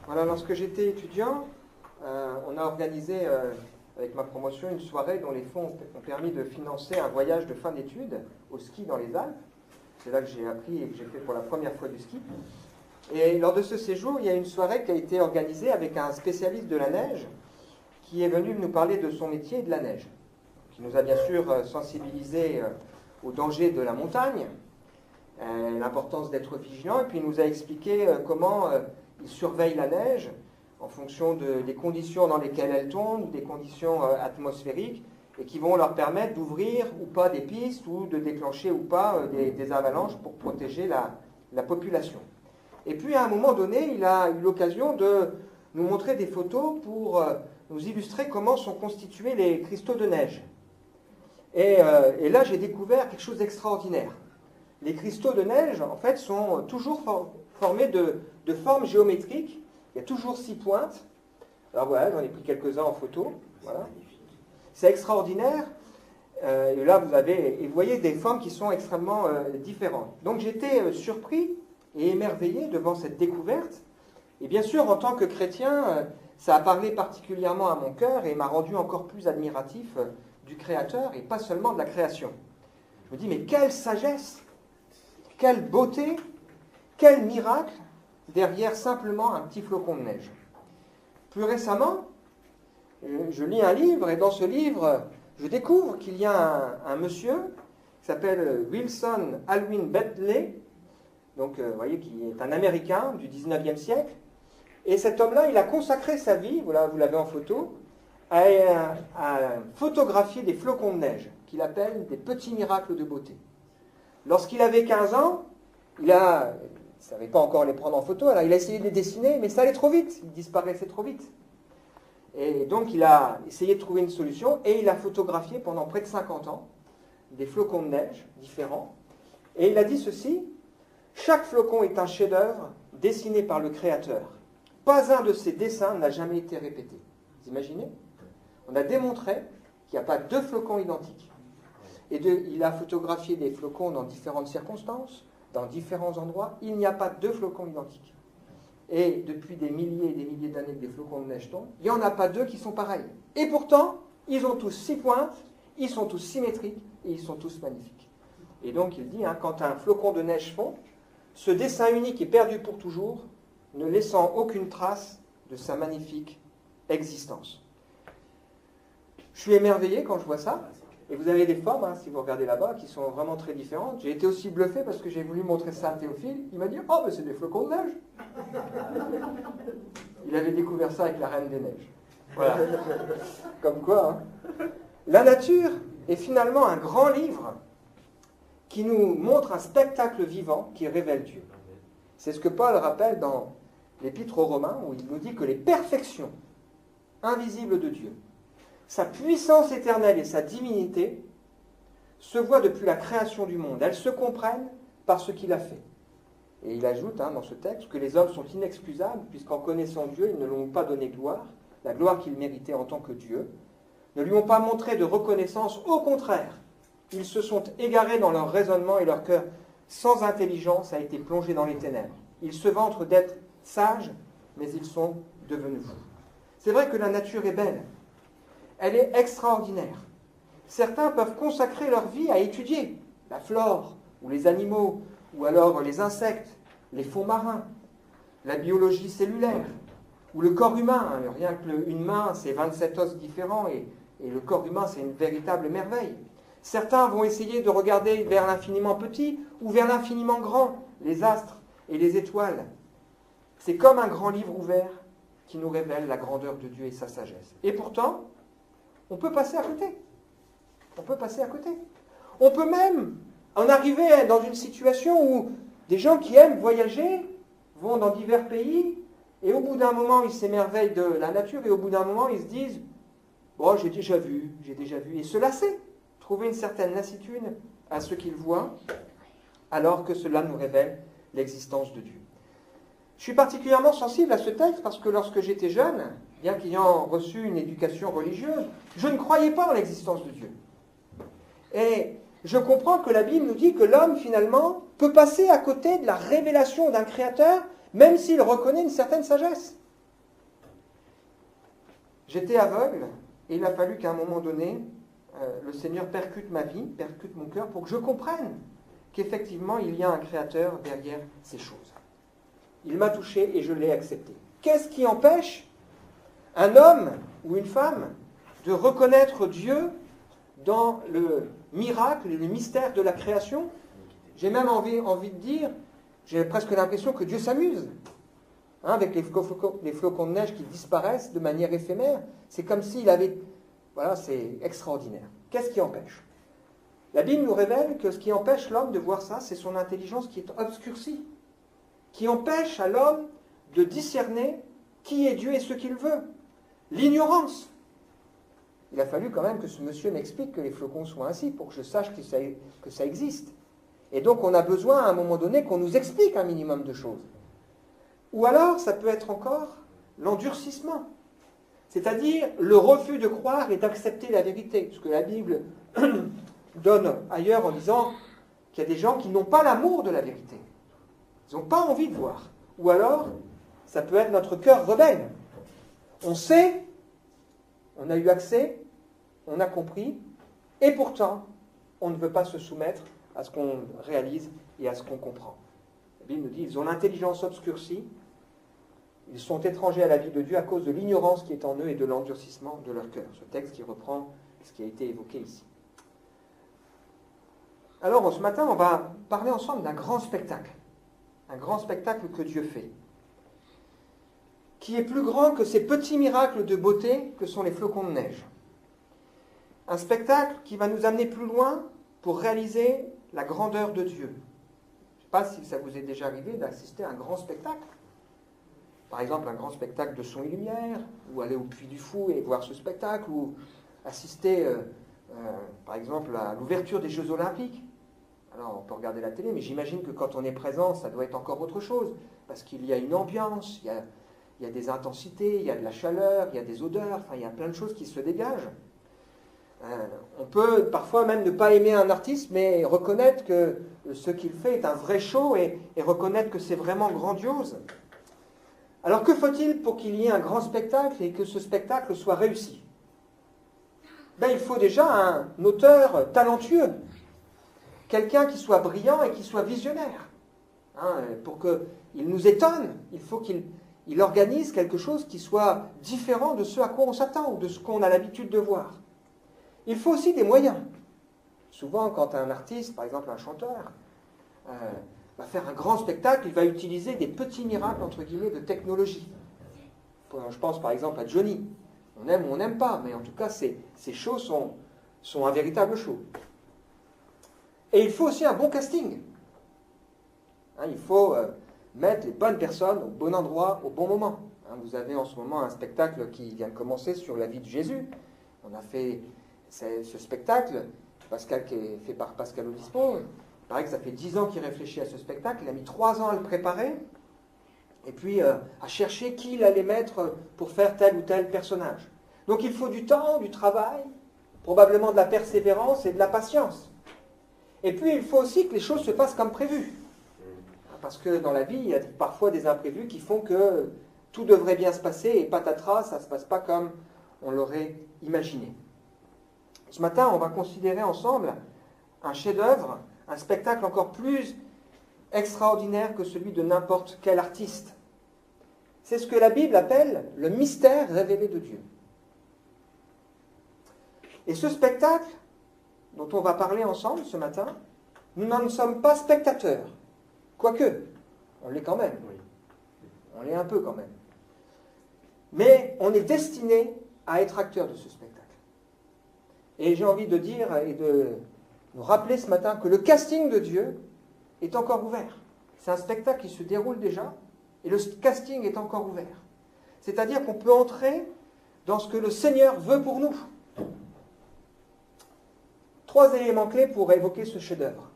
Voilà, lorsque j'étais étudiant, on a organisé avec ma promotion une soirée dont les fonds ont permis de financer un voyage de fin d'études au ski dans les Alpes. C'est là que j'ai appris et que j'ai fait pour la première fois du ski. Et lors de ce séjour, il y a une soirée qui a été organisée avec un spécialiste de la neige qui est venu nous parler de son métier et de la neige, qui nous a bien sûr sensibilisés au danger de la montagne, l'importance d'être vigilant, et puis il nous a expliqué comment il surveille la neige en fonction des conditions dans lesquelles elle tombe, des conditions atmosphériques, et qui vont leur permettre d'ouvrir ou pas des pistes, ou de déclencher ou pas des avalanches pour protéger la population. Et puis à un moment donné, il a eu l'occasion de nous montrer des photos pour nous illustrer comment sont constitués les cristaux de neige. Et là, j'ai découvert quelque chose d'extraordinaire. Les cristaux de neige, en fait, sont toujours formés de formes géométriques. Il y a toujours 6 pointes. Alors voilà, j'en ai pris quelques-uns en photo. Voilà. C'est extraordinaire. Et là, vous voyez des formes qui sont extrêmement différentes. Donc j'étais surpris et émerveillé devant cette découverte. Et bien sûr, en tant que chrétien, ça a parlé particulièrement à mon cœur et m'a rendu encore plus admiratif du Créateur et pas seulement de la création. Je me dis, mais quelle sagesse, quelle beauté, quel miracle derrière simplement un petit flocon de neige. Plus récemment, je lis un livre et dans ce livre, je découvre qu'il y a un monsieur qui s'appelle Wilson Alwyn Bentley, donc vous voyez, qui est un Américain du 19e siècle. Et cet homme-là, il a consacré sa vie, voilà, vous l'avez en photo, à photographier des flocons de neige, qu'il appelle des petits miracles de beauté. Lorsqu'il avait 15 ans, il ne savait pas encore les prendre en photo, alors il a essayé de les dessiner, mais ça allait trop vite, il disparaissait trop vite. Et donc il a essayé de trouver une solution, et il a photographié pendant près de 50 ans des flocons de neige différents. Et il a dit ceci: chaque flocon est un chef-d'œuvre dessiné par le Créateur. Pas un de ces dessins n'a jamais été répété. Vous imaginez? On a démontré qu'il n'y a pas 2 flocons identiques. Et il a photographié des flocons dans différentes circonstances, dans différents endroits. Il n'y a pas 2 flocons identiques. Et depuis des milliers et des milliers d'années que des flocons de neige tombent, il n'y en a pas 2 qui sont pareils. Et pourtant, ils ont tous 6 pointes, ils sont tous symétriques et ils sont tous magnifiques. Et donc il dit, quand un flocon de neige fond, ce dessin unique est perdu pour toujours, ne laissant aucune trace de sa magnifique existence. Je suis émerveillé quand je vois ça. Et vous avez des formes, si vous regardez là-bas, qui sont vraiment très différentes. J'ai été aussi bluffé parce que j'ai voulu montrer ça à Théophile. Il m'a dit « Oh, mais c'est des flocons de neige !» Il avait découvert ça avec la Reine des Neiges. Voilà. Comme quoi, La nature est finalement un grand livre qui nous montre un spectacle vivant qui révèle Dieu. C'est ce que Paul rappelle dans l'Épître aux Romains, où il nous dit que les perfections invisibles de Dieu, sa puissance éternelle et sa divinité se voient depuis la création du monde. Elles se comprennent par ce qu'il a fait. Et il ajoute dans ce texte que les hommes sont inexcusables, puisqu'en connaissant Dieu, ils ne lui ont pas donné gloire, la gloire qu'il méritait en tant que Dieu, ne lui ont pas montré de reconnaissance, au contraire, ils se sont égarés dans leur raisonnement et leur cœur sans intelligence a été plongé dans les ténèbres. Ils se vantent d'être sages, mais ils sont devenus fous. C'est vrai que la nature est belle. Elle est extraordinaire. Certains peuvent consacrer leur vie à étudier la flore, ou les animaux, ou alors les insectes, les fonds marins, la biologie cellulaire, ou le corps humain. Rien qu'une main, c'est 27 os différents, et le corps humain, c'est une véritable merveille. Certains vont essayer de regarder vers l'infiniment petit, ou vers l'infiniment grand, les astres et les étoiles. C'est comme un grand livre ouvert qui nous révèle la grandeur de Dieu et sa sagesse. Et pourtant, on peut passer à côté. On peut passer à côté. On peut même en arriver dans une situation où des gens qui aiment voyager vont dans divers pays et au bout d'un moment, ils s'émerveillent de la nature et au bout d'un moment, ils se disent « Oh, j'ai déjà vu. » Et se lasser, trouver une certaine lassitude à ce qu'ils voient alors que cela nous révèle l'existence de Dieu. Je suis particulièrement sensible à ce texte parce que lorsque j'étais jeune, bien qu'ayant reçu une éducation religieuse, je ne croyais pas en l'existence de Dieu. Et je comprends que la Bible nous dit que l'homme, finalement, peut passer à côté de la révélation d'un Créateur, même s'il reconnaît une certaine sagesse. J'étais aveugle et il a fallu qu'à un moment donné, le Seigneur percute ma vie, percute mon cœur pour que je comprenne qu'effectivement il y a un créateur derrière ces choses. Il m'a touché et je l'ai accepté. Qu'est-ce qui empêche un homme ou une femme de reconnaître Dieu dans le miracle et le mystère de la création? J'ai même envie de dire, j'ai presque l'impression que Dieu s'amuse. Avec les flocons de neige qui disparaissent de manière éphémère. C'est comme s'il avait... Voilà, c'est extraordinaire. Qu'est-ce qui empêche? La Bible nous révèle que ce qui empêche l'homme de voir ça, c'est son intelligence qui est obscurcie, qui empêche à l'homme de discerner qui est Dieu et ce qu'il veut. L'ignorance. Il a fallu quand même que ce monsieur m'explique que les flocons soient ainsi pour que je sache que ça existe. Et donc on a besoin à un moment donné qu'on nous explique un minimum de choses. Ou alors ça peut être encore l'endurcissement. C'est-à-dire le refus de croire et d'accepter la vérité. Ce que la Bible donne ailleurs en disant qu'il y a des gens qui n'ont pas l'amour de la vérité. Ils n'ont pas envie de voir. Ou alors, ça peut être notre cœur rebelle. On sait, on a eu accès, on a compris, et pourtant, on ne veut pas se soumettre à ce qu'on réalise et à ce qu'on comprend. La Bible nous dit, ils ont l'intelligence obscurcie, ils sont étrangers à la vie de Dieu à cause de l'ignorance qui est en eux et de l'endurcissement de leur cœur. Ce texte qui reprend ce qui a été évoqué ici. Alors, ce matin, on va parler ensemble d'un grand spectacle. Un grand spectacle que Dieu fait. Qui est plus grand que ces petits miracles de beauté que sont les flocons de neige. Un spectacle qui va nous amener plus loin pour réaliser la grandeur de Dieu. Je ne sais pas si ça vous est déjà arrivé d'assister à un grand spectacle. Par exemple, un grand spectacle de son et lumière, ou aller au Puy du Fou et voir ce spectacle, ou assister, par exemple, à l'ouverture des Jeux Olympiques. Alors, on peut regarder la télé, mais j'imagine que quand on est présent, ça doit être encore autre chose, parce qu'il y a une ambiance, il y a des intensités, il y a de la chaleur, il y a des odeurs, enfin, il y a plein de choses qui se dégagent. On peut parfois même ne pas aimer un artiste, mais reconnaître que ce qu'il fait est un vrai show et reconnaître que c'est vraiment grandiose. Alors que faut-il pour qu'il y ait un grand spectacle et que ce spectacle soit réussi? Il faut déjà un auteur talentueux, quelqu'un qui soit brillant et qui soit visionnaire. Pour qu'il nous étonne, il faut qu'il organise quelque chose qui soit différent de ce à quoi on s'attend ou de ce qu'on a l'habitude de voir. Il faut aussi des moyens. Souvent, quand un artiste, par exemple un chanteur, va faire un grand spectacle, il va utiliser des petits miracles, entre guillemets, de technologie. Je pense par exemple à Johnny. On aime ou on n'aime pas, mais en tout cas, ces shows sont un véritable show. Et il faut aussi un bon casting. Il faut mettre les bonnes personnes au bon endroit, au bon moment. Vous avez en ce moment un spectacle qui vient de commencer sur la vie de Jésus. On a fait ce spectacle, qui est fait par Pascal Obispo. Il paraît que ça fait 10 ans qu'il réfléchit à ce spectacle. Il a mis 3 ans à le préparer. Et puis à chercher qui il allait mettre pour faire tel ou tel personnage. Donc il faut du temps, du travail, probablement de la persévérance et de la patience. Et puis il faut aussi que les choses se passent comme prévu. Parce que dans la vie, il y a parfois des imprévus qui font que tout devrait bien se passer et patatras, ça ne se passe pas comme on l'aurait imaginé. Ce matin, on va considérer ensemble un chef-d'œuvre, un spectacle encore plus extraordinaire que celui de n'importe quel artiste. C'est ce que la Bible appelle le mystère révélé de Dieu. Et ce spectacle, dont on va parler ensemble ce matin, nous n'en sommes pas spectateurs. Quoique, on l'est quand même. Oui. On l'est un peu quand même. Mais on est destiné à être acteur de ce spectacle. Et j'ai envie de dire et de nous rappeler ce matin que le casting de Dieu est encore ouvert. C'est un spectacle qui se déroule déjà, et le casting est encore ouvert. C'est-à-dire qu'on peut entrer dans ce que le Seigneur veut pour nous. 3 éléments clés pour évoquer ce chef-d'œuvre.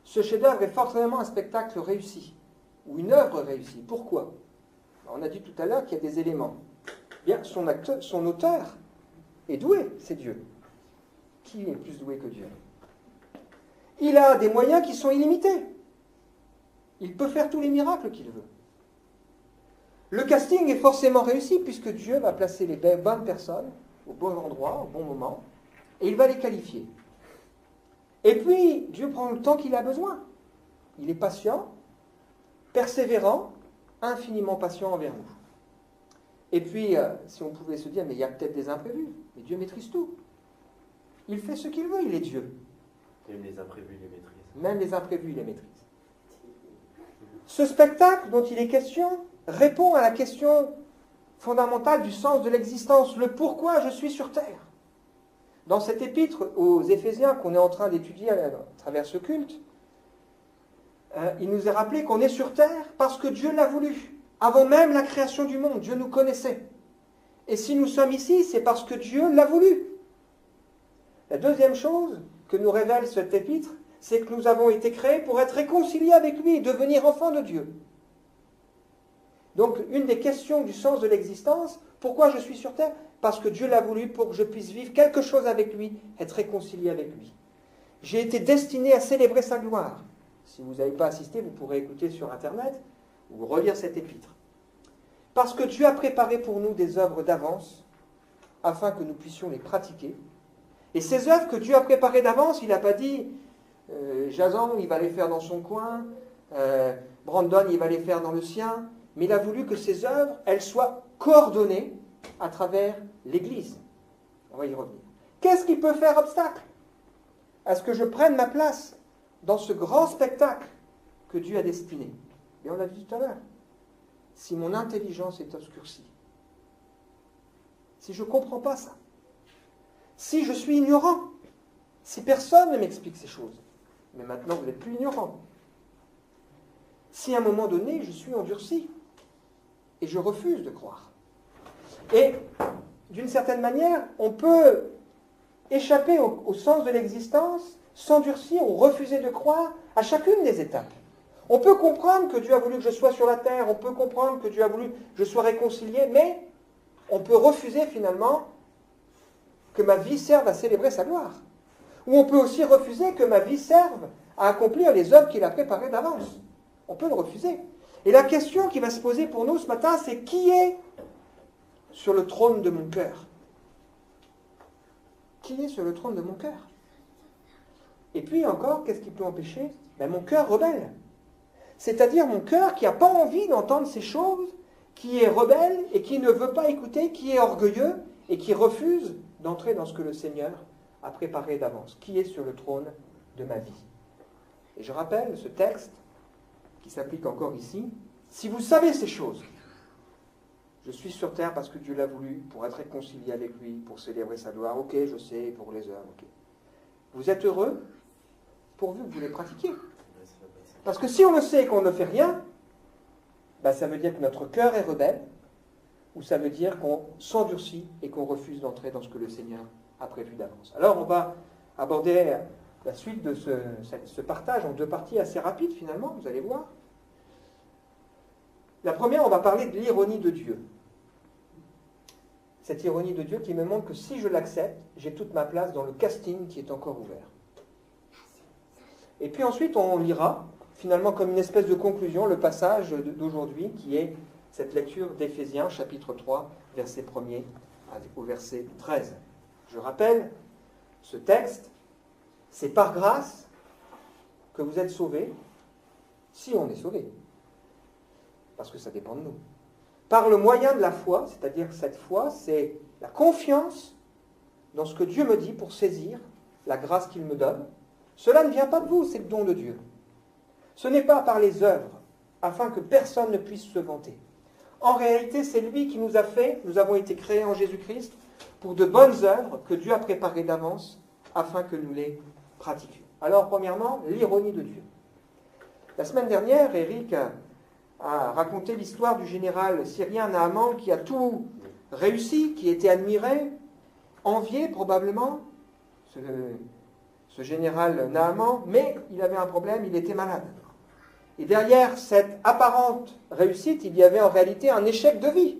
Ce chef-d'œuvre est forcément un spectacle réussi, ou une œuvre réussie. Pourquoi? On a dit tout à l'heure qu'il y a des éléments. Bien, son auteur est doué, c'est Dieu. Qui est plus doué que Dieu? Il a des moyens qui sont illimités. Il peut faire tous les miracles qu'il veut. Le casting est forcément réussi puisque Dieu va placer les bonnes personnes au bon endroit, au bon moment, et il va les qualifier. Et puis, Dieu prend le temps qu'il a besoin. Il est patient, persévérant, infiniment patient envers nous. Et puis, si on pouvait se dire, mais il y a peut-être des imprévus, mais Dieu maîtrise tout. Il fait ce qu'il veut, il est Dieu. Même les imprévus, il les maîtrise. Même les imprévus, il les maîtrise. Ce spectacle dont il est question répond à la question fondamentale du sens de l'existence, le pourquoi je suis sur terre. Dans cet épître aux Éphésiens qu'on est en train d'étudier à travers ce culte, il nous est rappelé qu'on est sur terre parce que Dieu l'a voulu. Avant même la création du monde, Dieu nous connaissait. Et si nous sommes ici, c'est parce que Dieu l'a voulu. La deuxième chose que nous révèle cet épître, c'est que nous avons été créés pour être réconciliés avec lui et devenir enfants de Dieu. Donc, une des questions du sens de l'existence, pourquoi je suis sur terre? Parce que Dieu l'a voulu pour que je puisse vivre quelque chose avec lui, être réconcilié avec lui. J'ai été destiné à célébrer sa gloire. Si vous n'avez pas assisté, vous pourrez écouter sur Internet ou relire cet épître. Parce que Dieu a préparé pour nous des œuvres d'avance, afin que nous puissions les pratiquer. Et ces œuvres que Dieu a préparées d'avance, il n'a pas dit Jason, il va les faire dans son coin, Brandon, il va les faire dans le sien, mais il a voulu que ces œuvres, elles soient coordonnées à travers l'Église. On va y revenir. Qu'est-ce qui peut faire obstacle à ce que je prenne ma place dans ce grand spectacle que Dieu a destiné? Et on l'a dit tout à l'heure. Si mon intelligence est obscurcie, si je ne comprends pas ça, si je suis ignorant, si personne ne m'explique ces choses, mais maintenant vous n'êtes plus ignorant, si à un moment donné je suis endurci et je refuse de croire. Et d'une certaine manière, on peut échapper au sens de l'existence, s'endurcir ou refuser de croire à chacune des étapes. On peut comprendre que Dieu a voulu que je sois sur la terre, on peut comprendre que Dieu a voulu que je sois réconcilié, mais on peut refuser finalement que ma vie serve à célébrer sa gloire. Ou on peut aussi refuser que ma vie serve à accomplir les œuvres qu'il a préparées d'avance. On peut le refuser. Et la question qui va se poser pour nous ce matin, c'est qui est sur le trône de mon cœur? Qui est sur le trône de mon cœur? Et puis encore, qu'est-ce qui peut empêcher? Mon cœur rebelle. C'est-à-dire mon cœur qui n'a pas envie d'entendre ces choses, qui est rebelle et qui ne veut pas écouter, qui est orgueilleux et qui refuse d'entrer dans ce que le Seigneur a préparé d'avance. Qui est sur le trône de ma vie? Et je rappelle ce texte qui s'applique encore ici. Si vous savez ces choses, je suis sur terre parce que Dieu l'a voulu, pour être réconcilié avec lui, pour célébrer sa gloire. Ok, je sais, pour les œuvres. Okay. Vous êtes heureux pourvu que vous les pratiquiez. Parce que si on le sait et qu'on ne fait rien, ça veut dire que notre cœur est rebelle, ou ça veut dire qu'on s'endurcit et qu'on refuse d'entrer dans ce que le Seigneur a prévu d'avance. Alors on va aborder la suite de ce partage en deux parties assez rapides finalement, vous allez voir. La première, on va parler de l'ironie de Dieu. Cette ironie de Dieu qui me montre que si je l'accepte, j'ai toute ma place dans le casting qui est encore ouvert. Et puis ensuite, on lira, finalement comme une espèce de conclusion, le passage d'aujourd'hui qui est cette lecture d'Éphésiens, chapitre 3, verset 1er au verset 13. Je rappelle, ce texte, c'est par grâce que vous êtes sauvés, si on est sauvés, parce que ça dépend de nous. Par le moyen de la foi, c'est-à-dire cette foi, c'est la confiance dans ce que Dieu me dit pour saisir la grâce qu'il me donne. Cela ne vient pas de vous, c'est le don de Dieu. Ce n'est pas par les œuvres, afin que personne ne puisse se vanter. En réalité, c'est lui qui nous a fait, nous avons été créés en Jésus-Christ, pour de bonnes œuvres que Dieu a préparées d'avance, afin que nous les pratiquions. Alors, premièrement, l'ironie de Dieu. La semaine dernière, Eric a raconté l'histoire du général syrien Naaman qui a tout réussi, qui était admiré, envié probablement, ce général Naaman, mais il avait un problème, il était malade. Et derrière cette apparente réussite, il y avait en réalité un échec de vie.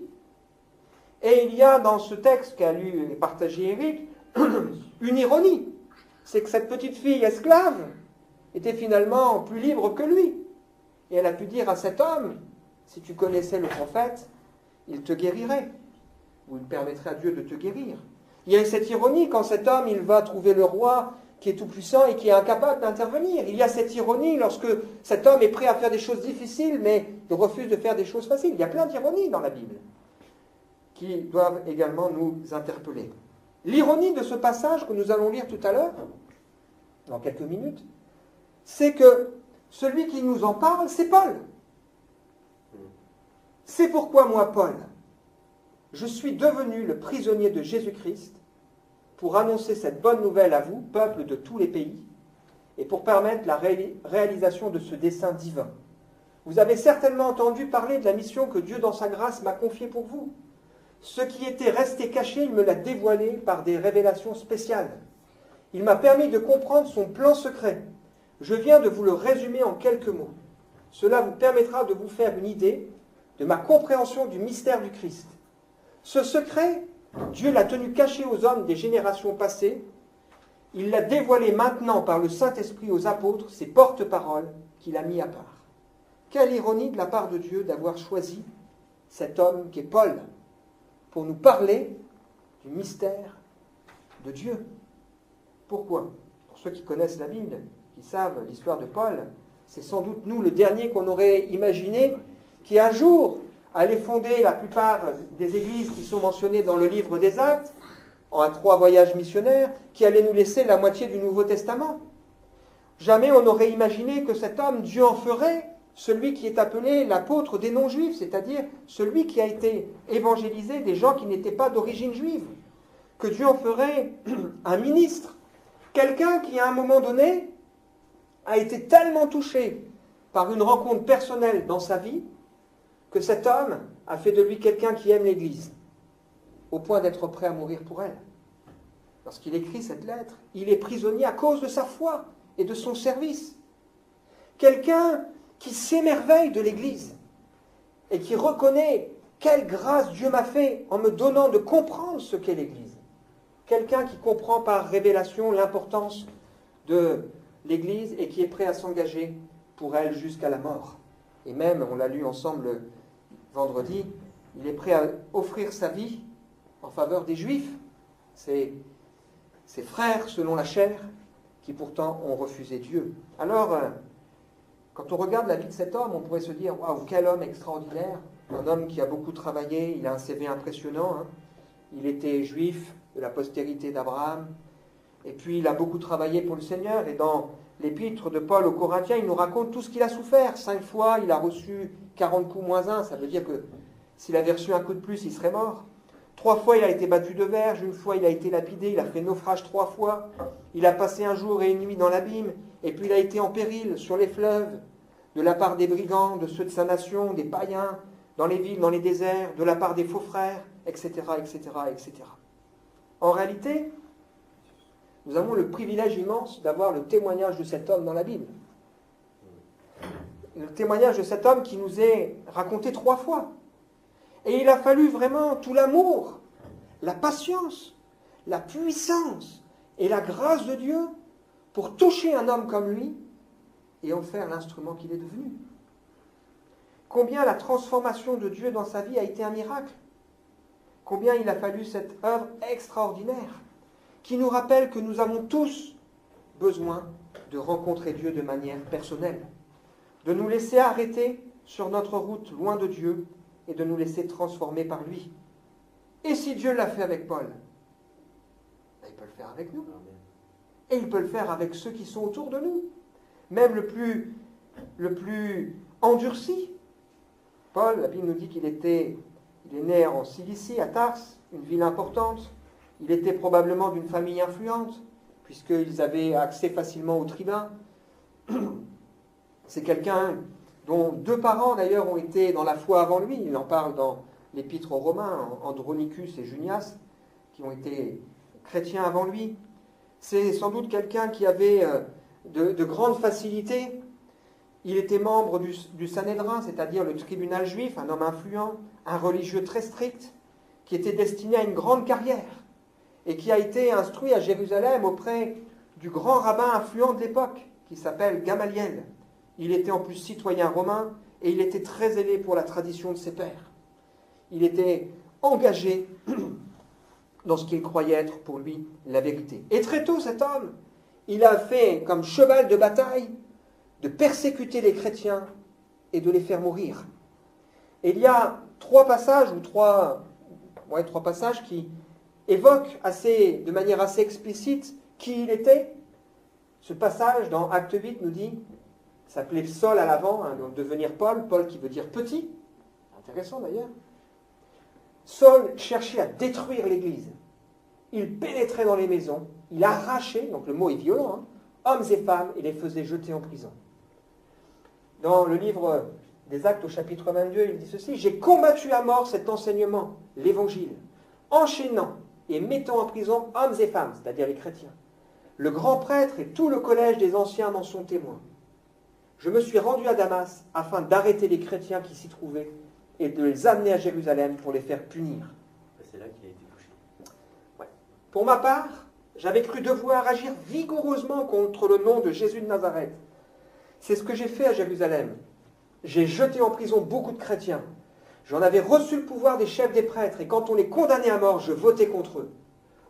Et il y a dans ce texte qu'a lu et partagé Eric, une ironie. C'est que cette petite fille esclave était finalement plus libre que lui. Et elle a pu dire à cet homme, si tu connaissais le prophète, il te guérirait, ou il permettrait à Dieu de te guérir. Il y a cette ironie quand cet homme, il va trouver le roi qui est tout-puissant et qui est incapable d'intervenir. Il y a cette ironie lorsque cet homme est prêt à faire des choses difficiles, mais il refuse de faire des choses faciles. Il y a plein d'ironies dans la Bible qui doivent également nous interpeller. L'ironie de ce passage que nous allons lire tout à l'heure, dans quelques minutes, c'est que celui qui nous en parle, c'est Paul. C'est pourquoi moi, Paul, je suis devenu le prisonnier de Jésus-Christ pour annoncer cette bonne nouvelle à vous, peuple de tous les pays, et pour permettre la réalisation de ce dessein divin. Vous avez certainement entendu parler de la mission que Dieu, dans sa grâce, m'a confiée pour vous. Ce qui était resté caché, il me l'a dévoilé par des révélations spéciales. Il m'a permis de comprendre son plan secret. Je viens de vous le résumer en quelques mots. Cela vous permettra de vous faire une idée de ma compréhension du mystère du Christ. Ce secret, Dieu l'a tenu caché aux hommes des générations passées. Il l'a dévoilé maintenant par le Saint-Esprit aux apôtres, ses porte-paroles, qu'il a mis à part. Quelle ironie de la part de Dieu d'avoir choisi cet homme qui est Paul pour nous parler du mystère de Dieu. Pourquoi? Pour ceux qui connaissent la Bible, qui savent l'histoire de Paul, c'est sans doute nous le dernier qu'on aurait imaginé qui un jour allait fonder la plupart des églises qui sont mentionnées dans le livre des Actes, en 3 voyages missionnaires, qui allait nous laisser la moitié du Nouveau Testament. Jamais on n'aurait imaginé que cet homme, Dieu en ferait celui qui est appelé l'apôtre des non-juifs, c'est-à-dire celui qui a été évangélisé des gens qui n'étaient pas d'origine juive. Que Dieu en ferait un ministre, quelqu'un qui à un moment donné a été tellement touché par une rencontre personnelle dans sa vie que cet homme a fait de lui quelqu'un qui aime l'Église, au point d'être prêt à mourir pour elle. Lorsqu'il écrit cette lettre, il est prisonnier à cause de sa foi et de son service. Quelqu'un qui s'émerveille de l'Église et qui reconnaît quelle grâce Dieu m'a fait en me donnant de comprendre ce qu'est l'Église. Quelqu'un qui comprend par révélation l'importance de l'Église et qui est prêt à s'engager pour elle jusqu'à la mort. Et même, on l'a lu ensemble vendredi, il est prêt à offrir sa vie en faveur des Juifs, ses frères selon la chair, qui pourtant ont refusé Dieu. Alors, quand on regarde la vie de cet homme, on pourrait se dire « Waouh, quel homme extraordinaire !» Un homme qui a beaucoup travaillé, il a un CV impressionnant. Il était juif de la postérité d'Abraham. Et puis il a beaucoup travaillé pour le Seigneur. Et dans l'épître de Paul aux Corinthiens, il nous raconte tout ce qu'il a souffert. 5 fois, il a reçu 40 coups moins 1. Ça veut dire que s'il avait reçu un coup de plus, il serait mort. 3 fois, il a été battu de verge. 1 fois, il a été lapidé. Il a fait naufrage 3 fois. Il a passé un jour et une nuit dans l'abîme. Et puis il a été en péril sur les fleuves, de la part des brigands, de ceux de sa nation, des païens, dans les villes, dans les déserts, de la part des faux frères, etc., etc., etc. En réalité, nous avons le privilège immense d'avoir le témoignage de cet homme dans la Bible. Le témoignage de cet homme qui nous est raconté 3 fois. Et il a fallu vraiment tout l'amour, la patience, la puissance et la grâce de Dieu pour toucher un homme comme lui et en faire l'instrument qu'il est devenu. Combien la transformation de Dieu dans sa vie a été un miracle. Combien il a fallu cette œuvre extraordinaire qui nous rappelle que nous avons tous besoin de rencontrer Dieu de manière personnelle, de nous laisser arrêter sur notre route loin de Dieu et de nous laisser transformer par lui. Et si Dieu l'a fait avec Paul, il peut le faire avec nous. Et il peut le faire avec ceux qui sont autour de nous, même le plus endurci. Paul, la Bible nous dit qu'il est né en Cilicie, à Tars, une ville importante. Il était probablement d'une famille influente, puisqu'ils avaient accès facilement au tribun. C'est quelqu'un dont 2 parents, d'ailleurs, ont été dans la foi avant lui. Il en parle dans l'Épître aux Romains, Andronicus et Junias, qui ont été chrétiens avant lui. C'est sans doute quelqu'un qui avait de grandes facilités. Il était membre du Sanhédrin, c'est-à-dire le tribunal juif, un homme influent, un religieux très strict, qui était destiné à une grande carrière et qui a été instruit à Jérusalem auprès du grand rabbin influent de l'époque, qui s'appelle Gamaliel. Il était en plus citoyen romain et il était très zélé pour la tradition de ses pères. Il était engagé dans ce qu'il croyait être pour lui la vérité. Et très tôt, cet homme, il a fait comme cheval de bataille de persécuter les chrétiens et de les faire mourir. Et il y a trois passages qui évoquent de manière assez explicite qui il était. Ce passage dans Acte 8 nous dit, s'appelait Saul à l'avant, donc devenir Paul, Paul qui veut dire petit, intéressant d'ailleurs. Saul cherchait à détruire l'Église. Il pénétrait dans les maisons, il arrachait, donc le mot est violent, hommes et femmes, et les faisait jeter en prison. Dans le livre des Actes au chapitre 22, il dit ceci, « J'ai combattu à mort cet enseignement, l'évangile, enchaînant et mettant en prison hommes et femmes, c'est-à-dire les chrétiens. Le grand prêtre et tout le collège des anciens m'en sont témoins. Je me suis rendu à Damas afin d'arrêter les chrétiens qui s'y trouvaient et de les amener à Jérusalem pour les faire punir. » C'est là qu'il a été touché. Ouais. Pour ma part, j'avais cru devoir agir vigoureusement contre le nom de Jésus de Nazareth. C'est ce que j'ai fait à Jérusalem. J'ai jeté en prison beaucoup de chrétiens. J'en avais reçu le pouvoir des chefs des prêtres, et quand on les condamnait à mort, je votais contre eux.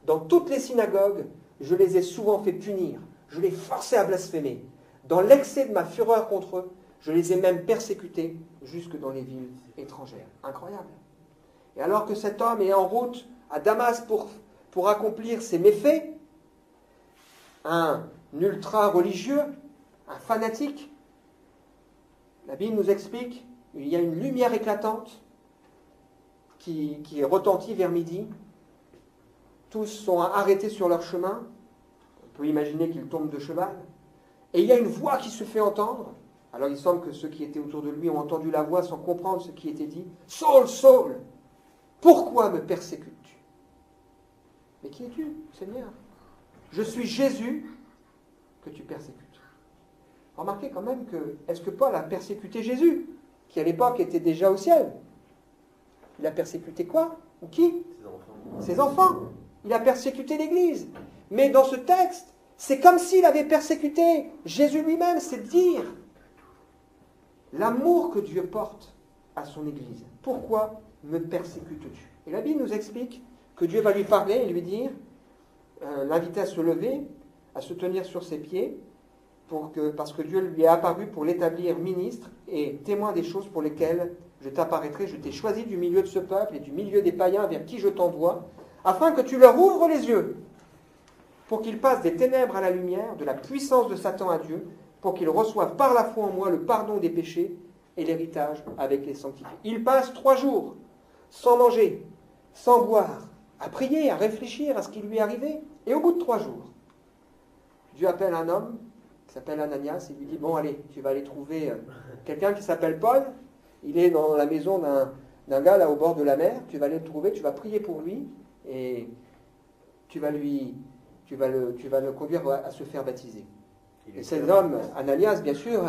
Dans toutes les synagogues, je les ai souvent fait punir. Je les forçais à blasphémer. Dans l'excès de ma fureur contre eux, je les ai même persécutés jusque dans les villes étrangères. Incroyable. Et alors que cet homme est en route à Damas pour accomplir ses méfaits, un ultra-religieux, un fanatique, la Bible nous explique qu'il y a une lumière éclatante qui retentit vers midi. Tous sont arrêtés sur leur chemin. On peut imaginer qu'ils tombent de cheval. Et il y a une voix qui se fait entendre. Alors il semble que ceux qui étaient autour de lui ont entendu la voix sans comprendre ce qui était dit. « Saul, Saul, pourquoi me persécutes-tu » Mais qui es-tu, Seigneur ? Je suis Jésus que tu persécutes. Remarquez quand même que, est-ce que Paul a persécuté Jésus, qui à l'époque était déjà au ciel ? Il a persécuté quoi ? Ou qui ? Ses enfants. Il a persécuté l'Église. Mais dans ce texte, c'est comme s'il avait persécuté Jésus lui-même, c'est dire l'amour que Dieu porte à son Église. Pourquoi me persécutes-tu ? Et la Bible nous explique que Dieu va lui parler et lui dire, l'inviter à se lever, à se tenir sur ses pieds, parce que Dieu lui est apparu pour l'établir ministre et témoin des choses pour lesquelles je t'apparaîtrai. Je t'ai choisi du milieu de ce peuple et du milieu des païens vers qui je t'envoie, afin que tu leur ouvres les yeux, pour qu'ils passent des ténèbres à la lumière, de la puissance de Satan à Dieu, pour qu'ils reçoivent par la foi en moi le pardon des péchés et l'héritage avec les sanctifiés. Ils passent 3 jours sans manger, sans boire, à prier, à réfléchir à ce qui lui est arrivé. Et au bout de 3 jours, Dieu appelle un homme qui s'appelle Ananias, il lui dit, bon allez, tu vas aller trouver quelqu'un qui s'appelle Paul, il est dans la maison d'un gars là au bord de la mer, tu vas aller le trouver, tu vas prier pour lui, et tu vas le conduire à se faire baptiser. Et cet homme, Ananias, bien sûr,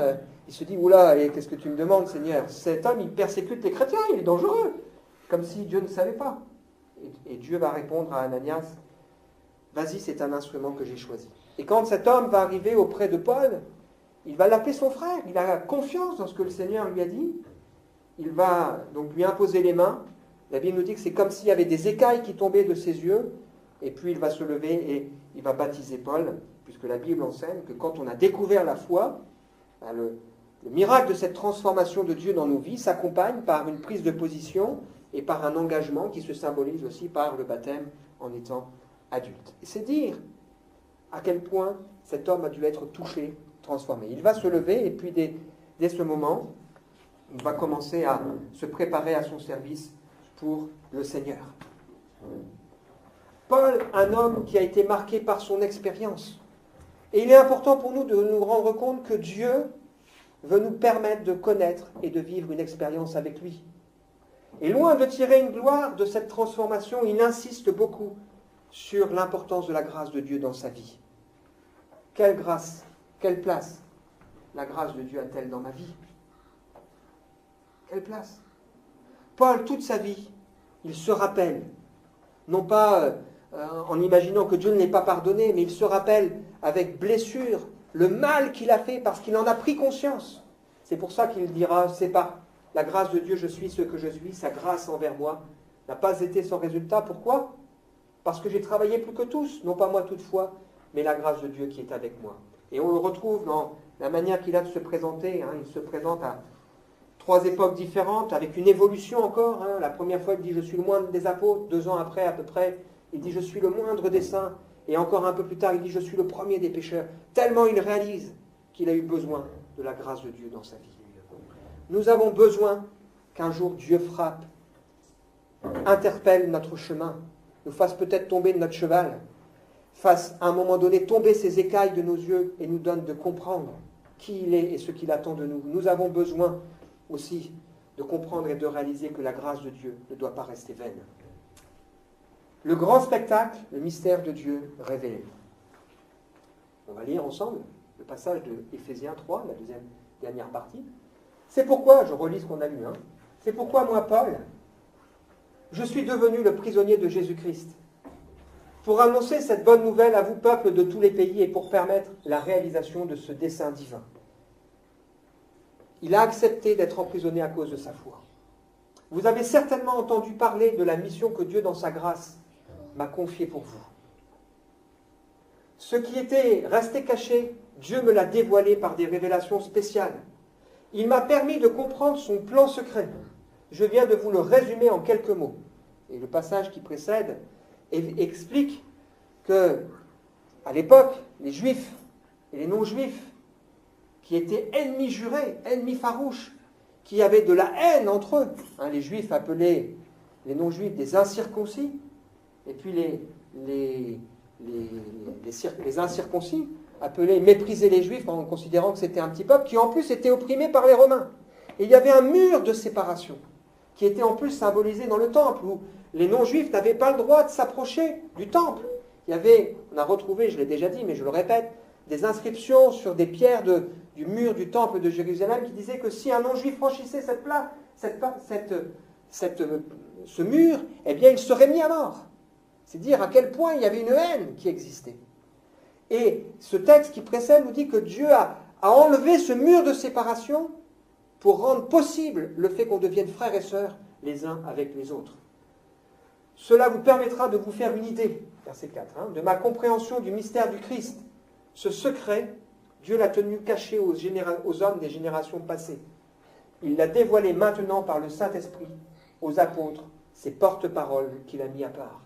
il se dit, oula, qu'est-ce que tu me demandes, Seigneur ? Cet homme, il persécute les chrétiens, il est dangereux, comme si Dieu ne savait pas. Et Dieu va répondre à Ananias, vas-y, c'est un instrument que j'ai choisi. Et quand cet homme va arriver auprès de Paul, il va l'appeler son frère, il a confiance dans ce que le Seigneur lui a dit, il va donc lui imposer les mains. La Bible nous dit que c'est comme s'il y avait des écailles qui tombaient de ses yeux, et puis il va se lever et il va baptiser Paul, puisque la Bible enseigne que quand on a découvert la foi, le miracle de cette transformation de Dieu dans nos vies s'accompagne par une prise de position et par un engagement qui se symbolise aussi par le baptême en étant adulte. Et c'est dire à quel point cet homme a dû être touché, transformé. Il va se lever et puis dès ce moment, il va commencer à se préparer à son service pour le Seigneur. Paul, un homme qui a été marqué par son expérience. Et il est important pour nous de nous rendre compte que Dieu veut nous permettre de connaître et de vivre une expérience avec lui. Et loin de tirer une gloire de cette transformation, il insiste beaucoup sur l'importance de la grâce de Dieu dans sa vie. Quelle grâce, quelle place la grâce de Dieu a-t-elle dans ma vie ? Quelle place ? Paul, toute sa vie, il se rappelle, non pas en imaginant que Dieu ne l'ait pas pardonné, mais il se rappelle avec blessure le mal qu'il a fait parce qu'il en a pris conscience. C'est pour ça qu'il dira, c'est pas la grâce de Dieu, je suis ce que je suis, sa grâce envers moi n'a pas été sans résultat. Pourquoi? Parce que j'ai travaillé plus que tous, non pas moi toutefois, mais la grâce de Dieu qui est avec moi. Et on le retrouve dans la manière qu'il a de se présenter. Il se présente à 3 époques différentes, avec une évolution encore. La première fois, il dit « Je suis le moindre des apôtres ». 2 ans après, à peu près, il dit « Je suis le moindre des saints ». Et encore un peu plus tard, il dit « Je suis le premier des pécheurs ». Tellement il réalise qu'il a eu besoin de la grâce de Dieu dans sa vie. Nous avons besoin qu'un jour Dieu frappe, interpelle notre chemin, nous fasse peut-être tomber de notre cheval, fasse à un moment donné tomber ses écailles de nos yeux et nous donne de comprendre qui il est et ce qu'il attend de nous. Nous avons besoin aussi de comprendre et de réaliser que la grâce de Dieu ne doit pas rester vaine. Le grand spectacle, le mystère de Dieu révélé. On va lire ensemble le passage de Éphésiens 3, la deuxième dernière partie. C'est pourquoi, je relis ce qu'on a lu, c'est pourquoi moi, Paul, je suis devenu le prisonnier de Jésus-Christ, pour annoncer cette bonne nouvelle à vous, peuple de tous les pays, et pour permettre la réalisation de ce dessein divin. Il a accepté d'être emprisonné à cause de sa foi. Vous avez certainement entendu parler de la mission que Dieu, dans sa grâce, m'a confiée pour vous. Ce qui était resté caché, Dieu me l'a dévoilé par des révélations spéciales. Il m'a permis de comprendre son plan secret. Je viens de vous le résumer en quelques mots. Et le passage qui précède explique que, à l'époque, les Juifs et les non-Juifs, qui étaient ennemis jurés, ennemis farouches, qui avaient de la haine entre eux, les Juifs appelaient les non-Juifs des incirconcis, et puis les incirconcis appelaient mépriser les Juifs en considérant que c'était un petit peuple qui en plus était opprimé par les Romains. Et il y avait un mur de séparation qui était en plus symbolisé dans le temple, où les non-juifs n'avaient pas le droit de s'approcher du temple. Il y avait, on a retrouvé, je l'ai déjà dit, mais je le répète, des inscriptions sur des pierres du mur du temple de Jérusalem qui disaient que si un non-juif franchissait ce mur, eh bien il serait mis à mort. C'est dire à quel point il y avait une haine qui existait. Et ce texte qui précède nous dit que Dieu a enlevé ce mur de séparation pour rendre possible le fait qu'on devienne frères et sœurs les uns avec les autres. Cela vous permettra de vous faire une idée, verset 4, de ma compréhension du mystère du Christ. Ce secret, Dieu l'a tenu caché aux hommes des générations passées. Il l'a dévoilé maintenant par le Saint-Esprit aux apôtres, ses porte-paroles qu'il a mis à part.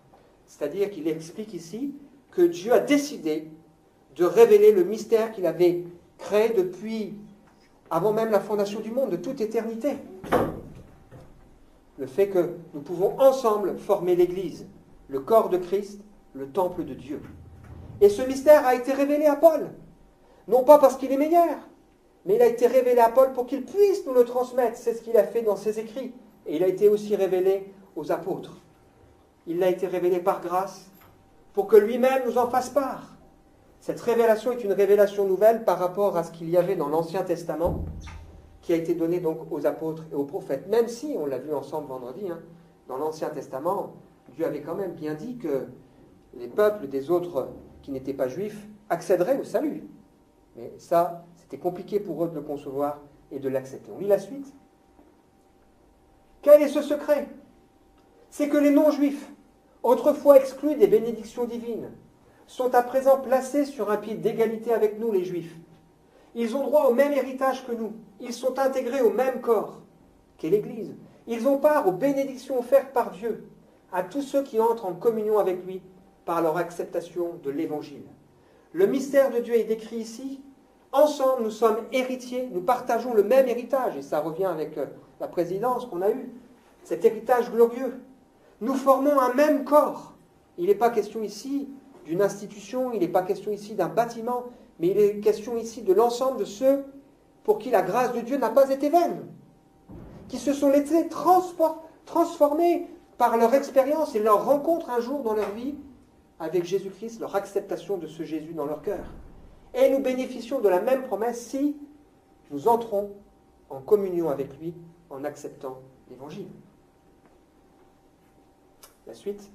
C'est-à-dire qu'il explique ici que Dieu a décidé de révéler le mystère qu'il avait créé depuis avant même la fondation du monde, de toute éternité. Le fait que nous pouvons ensemble former l'Église, le corps de Christ, le temple de Dieu. Et ce mystère a été révélé à Paul. Non pas parce qu'il est meilleur, mais il a été révélé à Paul pour qu'il puisse nous le transmettre. C'est ce qu'il a fait dans ses écrits. Et il a été aussi révélé aux apôtres. Il a été révélé par grâce, pour que lui-même nous en fasse part. Cette révélation est une révélation nouvelle par rapport à ce qu'il y avait dans l'Ancien Testament, qui a été donné donc aux apôtres et aux prophètes. Même si, on l'a vu ensemble vendredi, dans l'Ancien Testament, Dieu avait quand même bien dit que les peuples des autres qui n'étaient pas juifs accéderaient au salut. Mais ça, c'était compliqué pour eux de le concevoir et de l'accepter. On lit la suite. Quel est ce secret? C'est que les non-juifs, autrefois exclus des bénédictions divines, sont à présent placés sur un pied d'égalité avec nous, les Juifs. Ils ont droit au même héritage que nous. Ils sont intégrés au même corps qu'est l'Église. Ils ont part aux bénédictions offertes par Dieu à tous ceux qui entrent en communion avec lui par leur acceptation de l'Évangile. Le mystère de Dieu est décrit ici. Ensemble, nous sommes héritiers, nous partageons le même héritage. Et ça revient avec la présidence qu'on a eue, cet héritage glorieux. Nous formons un même corps. Il n'est pas question ici d'une institution, il n'est pas question ici d'un bâtiment, mais il est question ici de l'ensemble de ceux pour qui la grâce de Dieu n'a pas été vaine, qui se sont laissés transformer par leur expérience et leur rencontre un jour dans leur vie avec Jésus-Christ, leur acceptation de ce Jésus dans leur cœur. Et nous bénéficions de la même promesse si nous entrons en communion avec lui en acceptant l'Évangile. La suite.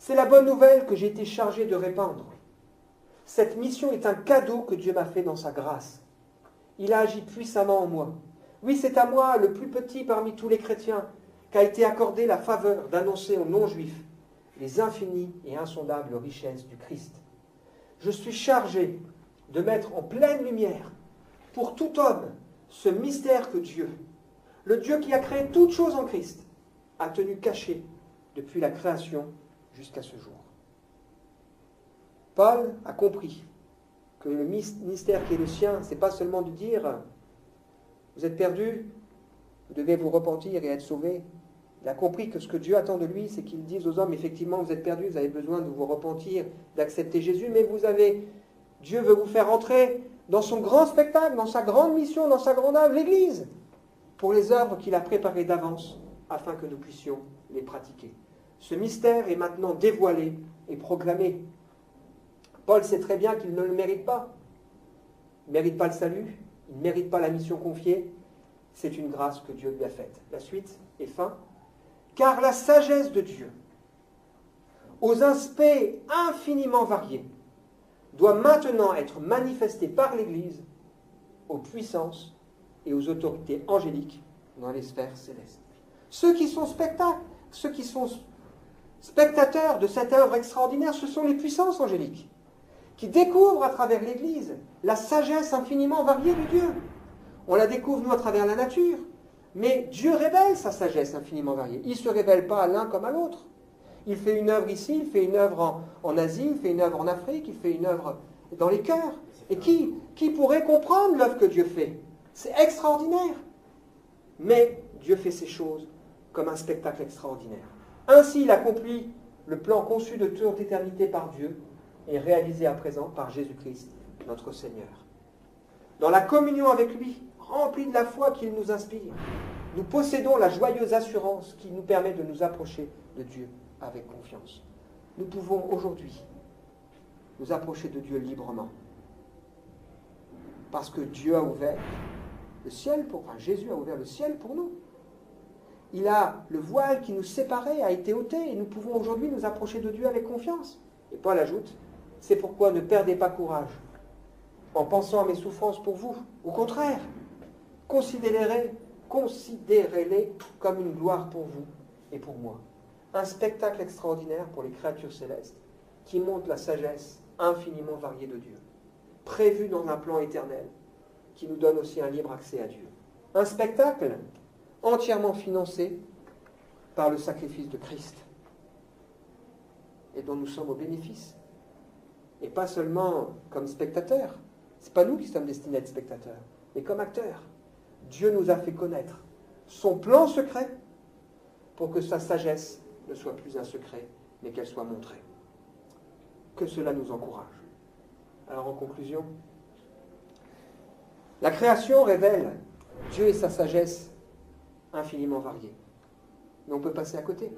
C'est la bonne nouvelle que j'ai été chargé de répandre. Cette mission est un cadeau que Dieu m'a fait dans sa grâce. Il a agi puissamment en moi. Oui, c'est à moi, le plus petit parmi tous les chrétiens, qu'a été accordée la faveur d'annoncer aux non-juifs les infinies et insondables richesses du Christ. Je suis chargé de mettre en pleine lumière pour tout homme ce mystère que Dieu, le Dieu qui a créé toutes choses en Christ, a tenu caché depuis la création jusqu'à ce jour. Paul a compris que le mystère qui est le sien, ce n'est pas seulement de dire « vous êtes perdus, vous devez vous repentir et être sauvés ». Il a compris que ce que Dieu attend de lui, c'est qu'il dise aux hommes, effectivement, vous êtes perdus, vous avez besoin de vous repentir, d'accepter Jésus, mais Dieu veut vous faire entrer dans son grand spectacle, dans sa grande mission, dans sa grande œuvre, l'Église, pour les œuvres qu'il a préparées d'avance, afin que nous puissions les pratiquer. Ce mystère est maintenant dévoilé et proclamé. Paul sait très bien qu'il ne le mérite pas. Il ne mérite pas le salut, il ne mérite pas la mission confiée. C'est une grâce que Dieu lui a faite. La suite est fin. Car la sagesse de Dieu, aux aspects infiniment variés, doit maintenant être manifestée par l'Église aux puissances et aux autorités angéliques dans les sphères célestes. Ceux qui sont spectateurs de cette œuvre extraordinaire, ce sont les puissances angéliques, qui découvrent à travers l'Église la sagesse infiniment variée de Dieu. On la découvre, nous, à travers la nature, mais Dieu révèle sa sagesse infiniment variée. Il ne se révèle pas à l'un comme à l'autre. Il fait une œuvre ici, il fait une œuvre en Asie, il fait une œuvre en Afrique, il fait une œuvre dans les cœurs. Et qui pourrait comprendre l'œuvre que Dieu fait? C'est extraordinaire. Mais Dieu fait ces choses comme un spectacle extraordinaire. Ainsi, il accomplit le plan conçu de toute éternité par Dieu et réalisé à présent par Jésus-Christ, notre Seigneur. Dans la communion avec lui, remplis de la foi qu'il nous inspire, nous possédons la joyeuse assurance qui nous permet de nous approcher de Dieu avec confiance. Nous pouvons aujourd'hui nous approcher de Dieu librement. Parce que Dieu a ouvert le ciel Jésus a ouvert le ciel pour nous. Le voile qui nous séparait a été ôté et nous pouvons aujourd'hui nous approcher de Dieu avec confiance. Et Paul ajoute, c'est pourquoi ne perdez pas courage en pensant à mes souffrances pour vous. Au contraire, considérez-les comme une gloire pour vous et pour moi. Un spectacle extraordinaire pour les créatures célestes qui montre la sagesse infiniment variée de Dieu, prévue dans un plan éternel qui nous donne aussi un libre accès à Dieu. Un spectacle entièrement financé par le sacrifice de Christ et dont nous sommes au bénéfice. Et pas seulement comme spectateurs. Ce n'est pas nous qui sommes destinés à être spectateurs, mais comme acteurs. Dieu nous a fait connaître son plan secret pour que sa sagesse ne soit plus un secret, mais qu'elle soit montrée. Que cela nous encourage. Alors en conclusion, la création révèle Dieu et sa sagesse infiniment variée. Mais on peut passer à côté.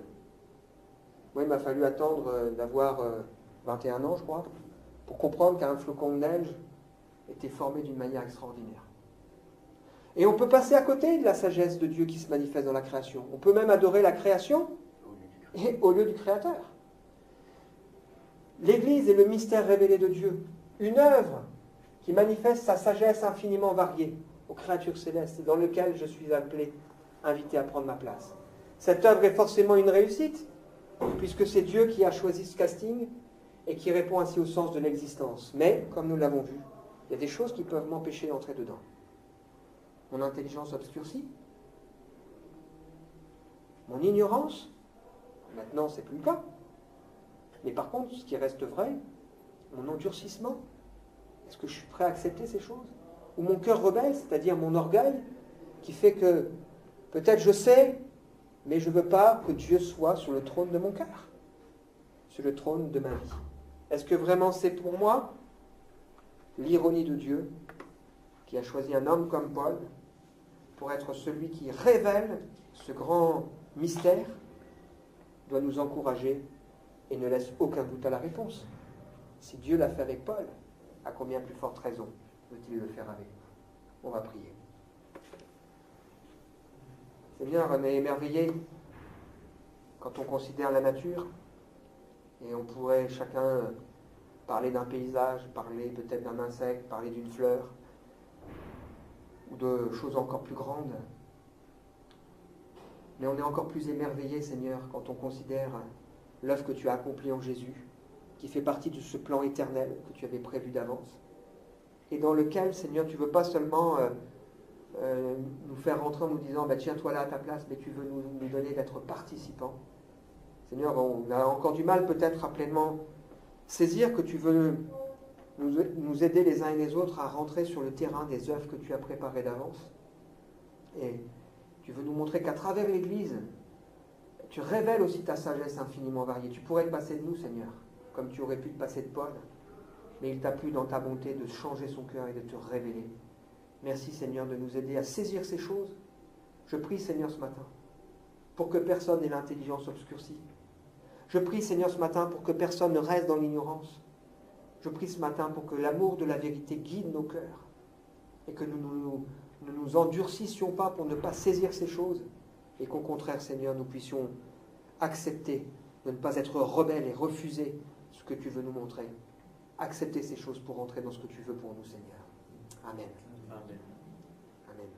Moi, il m'a fallu attendre d'avoir 21 ans, je crois, pour comprendre qu'un flocon de neige était formé d'une manière extraordinaire. Et on peut passer à côté de la sagesse de Dieu qui se manifeste dans la création. On peut même adorer la création au lieu du Créateur. L'Église est le mystère révélé de Dieu, une œuvre qui manifeste sa sagesse infiniment variée aux créatures célestes et dans lequel je suis invité à prendre ma place. Cette œuvre est forcément une réussite, puisque c'est Dieu qui a choisi ce casting et qui répond ainsi au sens de l'existence. Mais, comme nous l'avons vu, il y a des choses qui peuvent m'empêcher d'entrer dedans. Mon intelligence obscurcie, mon ignorance, maintenant c'est plus le cas. Mais par contre, ce qui reste vrai, mon endurcissement, est-ce que je suis prêt à accepter ces choses? Ou mon cœur rebelle, c'est-à-dire mon orgueil, qui fait que peut-être je sais, mais je ne veux pas que Dieu soit sur le trône de mon cœur, sur le trône de ma vie. Est-ce que vraiment c'est pour moi l'ironie de Dieu qui a choisi un homme comme Paul pour être celui qui révèle ce grand mystère doit nous encourager et ne laisse aucun doute à la réponse. Si Dieu l'a fait avec Paul, à combien plus forte raison veut-il le faire avec nous? On va prier. Seigneur, on est émerveillé quand on considère la nature et on pourrait chacun parler d'un paysage, parler peut-être d'un insecte, parler d'une fleur. ou de choses encore plus grandes. Mais on est encore plus émerveillé, Seigneur, quand on considère l'œuvre que tu as accomplie en Jésus, qui fait partie de ce plan éternel que tu avais prévu d'avance, et dans lequel, Seigneur, tu ne veux pas seulement nous faire rentrer en nous disant « Tiens-toi là à ta place », mais tu veux nous donner d'être participants. Seigneur, on a encore du mal peut-être à pleinement saisir que tu veux nous aider les uns et les autres à rentrer sur le terrain des œuvres que tu as préparées d'avance. Et tu veux nous montrer qu'à travers l'Église, tu révèles aussi ta sagesse infiniment variée. Tu pourrais te passer de nous, Seigneur, comme tu aurais pu te passer de Paul. Mais il t'a plu dans ta bonté de changer son cœur et de te révéler. Merci, Seigneur, de nous aider à saisir ces choses. Je prie, Seigneur, ce matin, pour que personne n'ait l'intelligence obscurcie. Je prie, Seigneur, ce matin, pour que personne ne reste dans l'ignorance. Je prie ce matin pour que l'amour de la vérité guide nos cœurs et que nous ne nous endurcissions pas pour ne pas saisir ces choses et qu'au contraire, Seigneur, nous puissions accepter de ne pas être rebelles et refuser ce que tu veux nous montrer. Accepter ces choses pour entrer dans ce que tu veux pour nous, Seigneur. Amen. Amen. Amen.